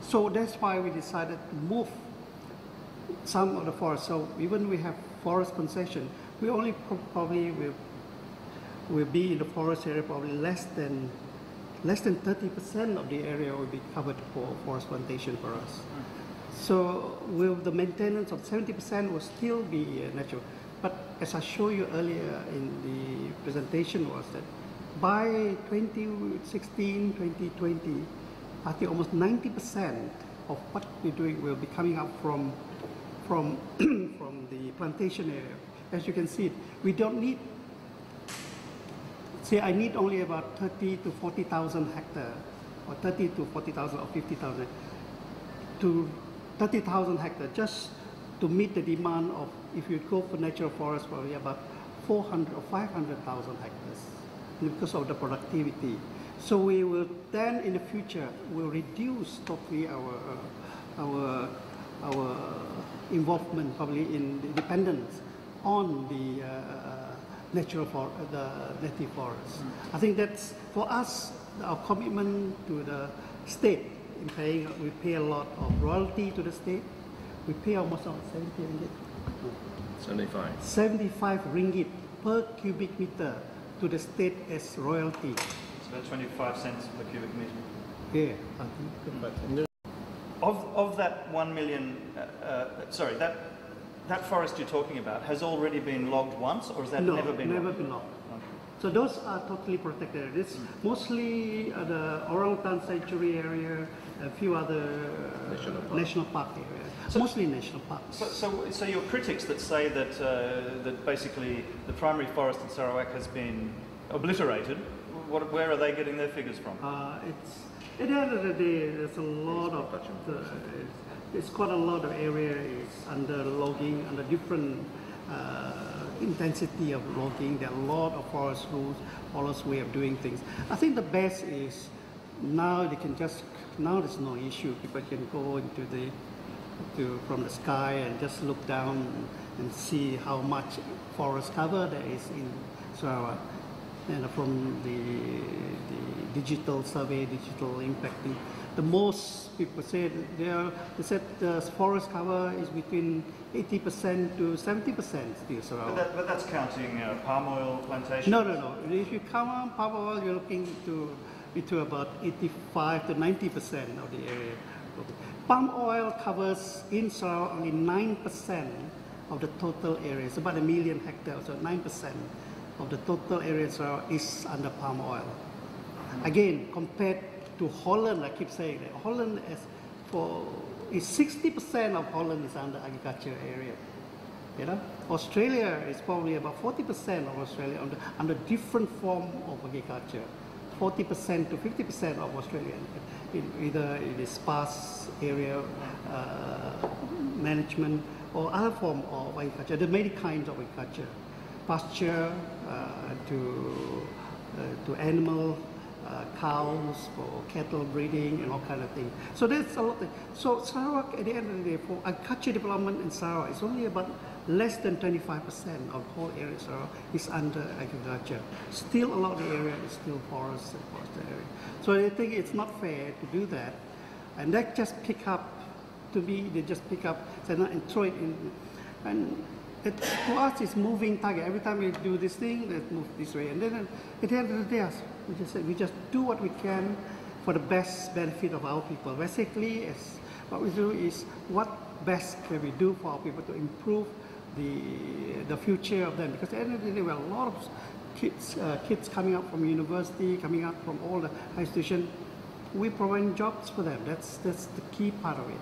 So that's why we decided to move some of the forest. So even we have forest concession, we only probably will be in the forest area probably less than 30% of the area will be covered for forest plantation for us. So with the maintenance of 70% will still be natural. But as I showed you earlier in the presentation was that by 2016, 2020, I think almost 90% of what we're doing will be coming up from the plantation area. As you can see, we don't need, say I need only about 30 to 40,000 hectares, or 30 to 40,000 or 50,000 to 30,000 hectares just to meet the demand of, if you go for natural forest, probably about 400 or 500,000 hectares because of the productivity. So we will then in the future will reduce totally our involvement probably in the dependence on the native forest. I think that's for us our commitment to the state in paying. We pay a lot of royalty to the state. We pay almost 70 ringgit. 75 ringgit per cubic meter to the state as royalty. It's about 25 cents per cubic meter. Yeah, I think. Of that 1 million, sorry, that forest you're talking about has already been logged once, or has that never been logged? Never been logged. Okay. So those are totally protected. It's mostly the orangutan sanctuary area, a few other national park areas. So, mostly national parks. So your critics that say that that basically the primary forest in Sarawak has been obliterated, where are they getting their figures from? At the end of the day, there's a lot of it's quite a lot of area is under logging, under different intensity of logging. There are a lot of forest rules, forest way of doing things. I think the best is now they can just, now there's no issue. People can go into from the sky and just look down and see how much forest cover there is in Sarawak. And from the digital survey, digital impacting, the most people say they said the forest cover is between 80% to 70% still Sarawak. But that's counting palm oil plantations? No. If you count palm oil, you're looking into about 85 to 90% of the area. Palm oil covers in Sarawak only 9% of the total area. It's about 1 million hectares, so 9% of the total area is under palm oil. Again, compared to Holland, I keep saying that Holland is 60% of Holland is under agriculture area. You know, Australia is probably about 40% of Australia under different form of agriculture. 40% to 50% of Australia either in the sparse area management or other form of agriculture. There are many kinds of agriculture. Pasture to animal, cows for cattle breeding and all kind of things. So there's a lot. So Sarawak, at the end of the day, for agriculture development in Sarawak, it's only about less than 25% of the whole area of Sarawak is under agriculture. Still, a lot of the area is still forest and forest area. So I think it's not fair to do that, and that just pick up. To me, they just pick up and throw it in, and. To us, it's moving target. Every time we do this thing, let's move this way. And then at the end of the day, we just do what we can for the best benefit of our people. Basically, what we do is what best can we do for our people to improve the future of them. Because at the end of the day, we have a lot of kids coming up from university, coming up from all the high institutions. We provide jobs for them. That's the key part of it.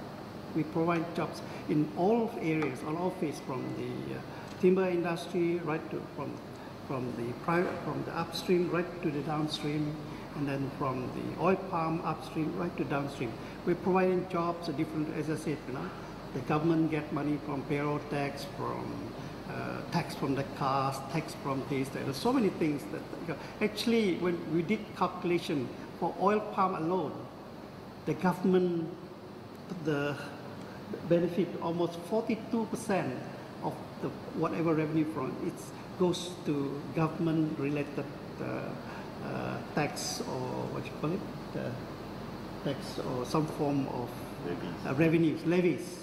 We provide jobs in all areas, all fields, from the timber industry right to from the upstream right to the downstream, and then from the oil palm upstream right to downstream. We're providing jobs, different, as I said, the government get money from payroll tax, from tax from the cars, tax from this. There's so many things that actually, when we did calculation for oil palm alone, the government benefit almost 42% of whatever revenue from it goes to government related tax, or what you call it, tax or some form of Levies. levies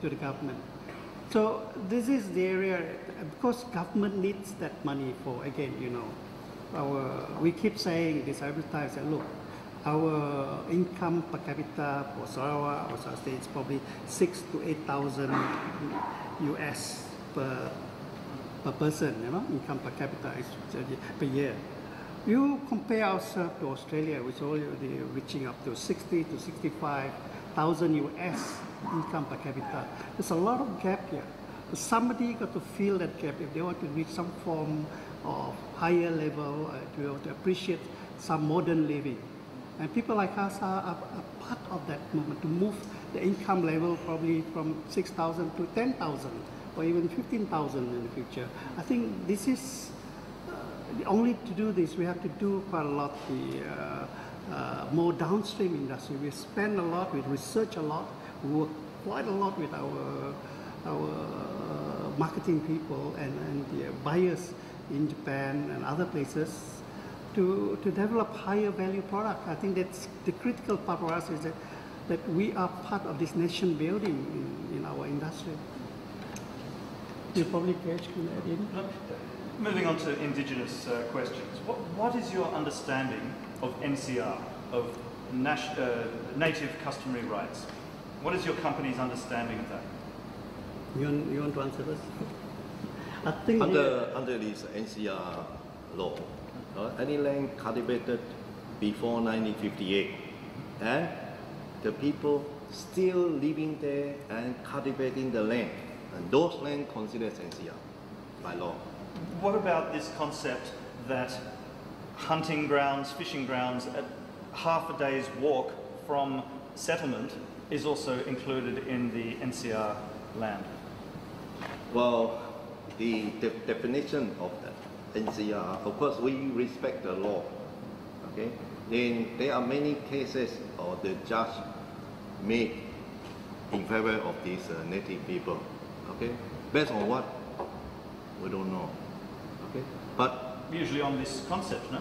to the government. So this is the area, because government needs that money for, again, you know, we keep saying this every time, say, look, our income per capita for Sarawak or South State is probably 6,000 to 8,000 US per person, you know, income per capita is per year. You compare ourselves to Australia, which is already reaching up to 60 to 65,000 US income per capita. There's a lot of gap here. So somebody got to fill that gap if they want to reach some form of higher level, to be able to appreciate some modern living. And people like us are part of that movement to move the income level probably from 6,000 to 10,000 or even 15,000 in the future. I think this is, only to do this, we have to do quite a lot the more downstream industry. We spend a lot, we research a lot, we work quite a lot with our marketing people and the buyers in Japan and other places to develop higher value product. I think that's the critical part for us, is that we are part of this nation building in our industry. You probably can add in. Moving on to Indigenous questions. What is your understanding of NCR, of native customary rights? What is your company's understanding of that? You want to answer this? I think under this NCR law, any land cultivated before 1958, and the people still living there and cultivating the land, and those land considered NCR by law. What about this concept that hunting grounds, fishing grounds at half a day's walk from settlement is also included in the NCR land? Well, the definition of that NCR, of course, we respect the law. Okay, then there are many cases, or the judge made in favor of these native people. Okay, based on what? We don't know. Okay, but usually on this concept, no?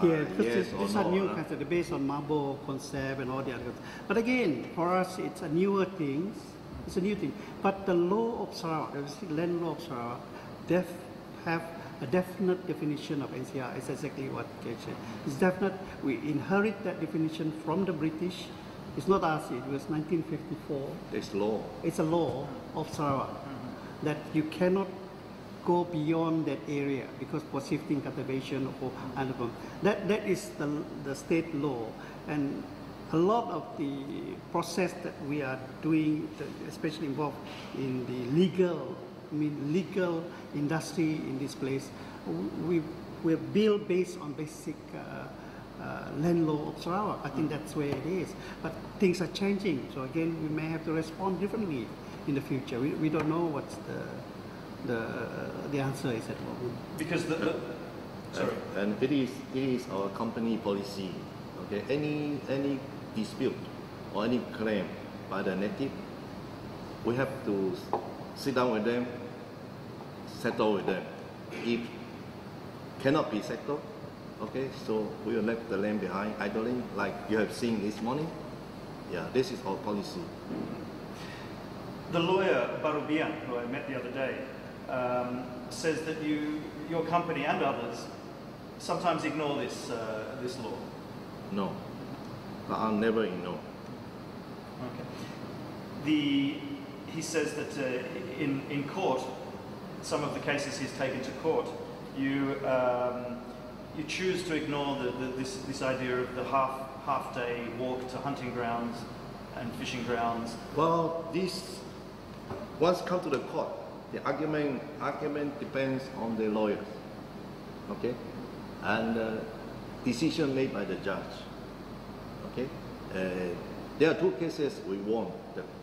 Yeah, because these are new concepts based on Mabo concept and all the others. But again, for us, it's a newer thing. It's a new thing. But the law of Sarawak, the land law of Sarawak, have a definite definition of NCR. It's exactly what Kate said. It's definite. We inherit that definition from the British. It's not us. It was 1954. It's law. It's a law of Sarawak that you cannot go beyond that area because for shifting cultivation or underground. That is the state law, and a lot of the process that we are doing, especially involved in the legal industry in this place, we're built based on basic land law of Sarawak. I think that's where it is. But things are changing, so again, we may have to respond differently in the future. We don't know what's the answer is at the moment. Because sorry. And it is our company policy. Okay, any dispute or any claim by the native, we have to sit down with them, settle with them. If cannot be settled, okay, so we will let the land behind idling, like you have seen this morning. Yeah, this is our policy. The lawyer Barubian, who I met the other day, says that your company and others sometimes ignore this law. No, I'll never ignore. Okay. He says that in court, some of the cases he's taken to court, you choose to ignore this idea of the half day walk to hunting grounds and fishing grounds. Well, once come to the court, the argument depends on the lawyers, okay, and decision made by the judge, okay. There are two cases we won.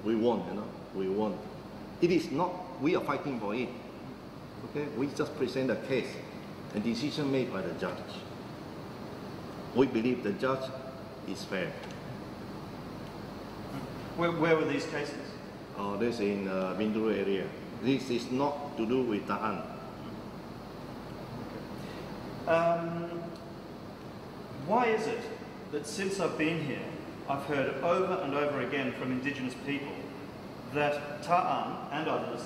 We won. It is not we are fighting for it, okay. We just present a case, and decision made by the judge. We believe the judge is fair. Where were these cases? This in Minduru area. This is not to do with Ta'an. Why is it that since I've been here, I've heard over and over again from Indigenous people that Ta'an and others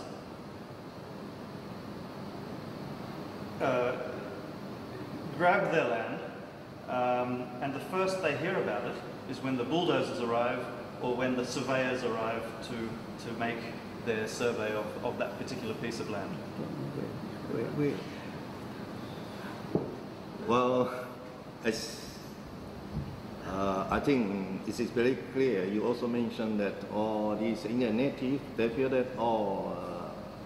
grab their land, and the first they hear about it is when the bulldozers arrive or when the surveyors arrive to make their survey of that particular piece of land. Well, I think it is very clear. You also mentioned that all these Indian natives, they feel that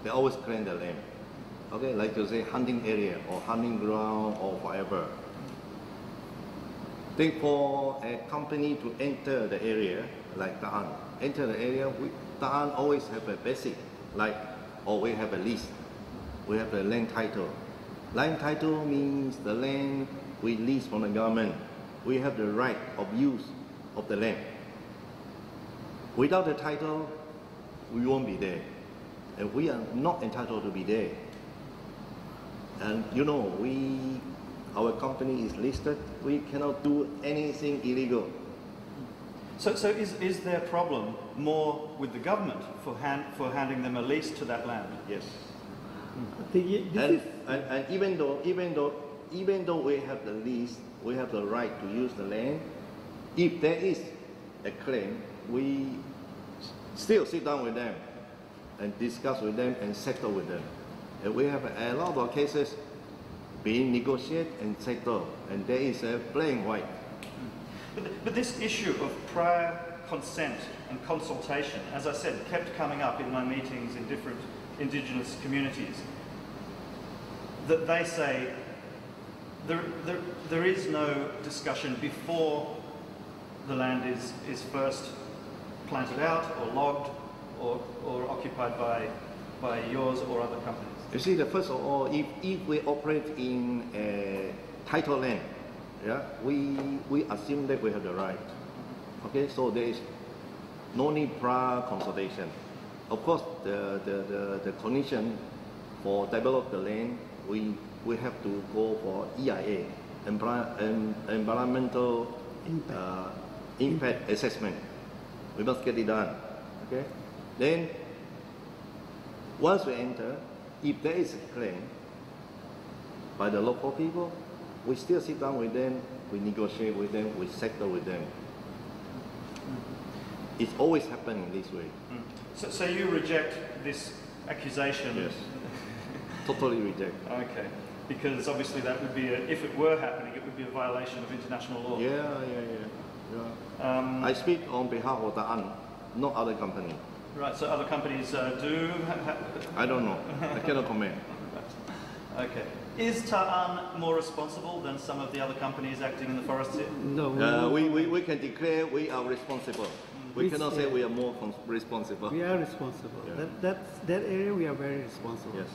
they always claim the land. Okay, like you say, hunting area or hunting ground or whatever. I think for a company to enter the area, like Ta'an, enter the area, Ta'an always have a basic, like, we have a lease, we have a land title. Land title means the land we lease from the government. We have the right of use of the land. Without the title, we won't be there. And we are not entitled to be there. And you know, our company is listed. We cannot do anything illegal. So is their problem more with the government for handing them a lease to that land? Yes. This And even though we have the lease, we have the right to use the land. If there is a claim, we still sit down with them and discuss with them and settle with them. And we have a lot of cases being negotiated and settled, and there is a plain white. But this issue of prior consent and consultation, as I said, kept coming up in my meetings in different Indigenous communities. That they say there is no discussion before the land is first planted out or logged or occupied by yours or other companies. You see, first of all, if we operate in a title land, yeah, we assume that we have the right. Okay, so there is no need prior consultation. Of course, the condition for develop the land, we have to go for EIA, environmental impact assessment. We must get it done. Okay. Then, once we enter, if there is a claim by the local people, we still sit down with them, we negotiate with them, we settle with them. It's always happening this way. So you reject this accusation? Yes. Totally reject. Okay. Because obviously that would be, if it were happening, it would be a violation of international law. Yeah. I speak on behalf of Ta'an, not other company. Right, so other companies do? I don't know. I cannot comment. Okay. Is Ta'an more responsible than some of the other companies acting in the forests here? No. We can declare we are responsible. We cannot say we are more responsible. We are responsible. Yeah. That area we are very responsible. Yes.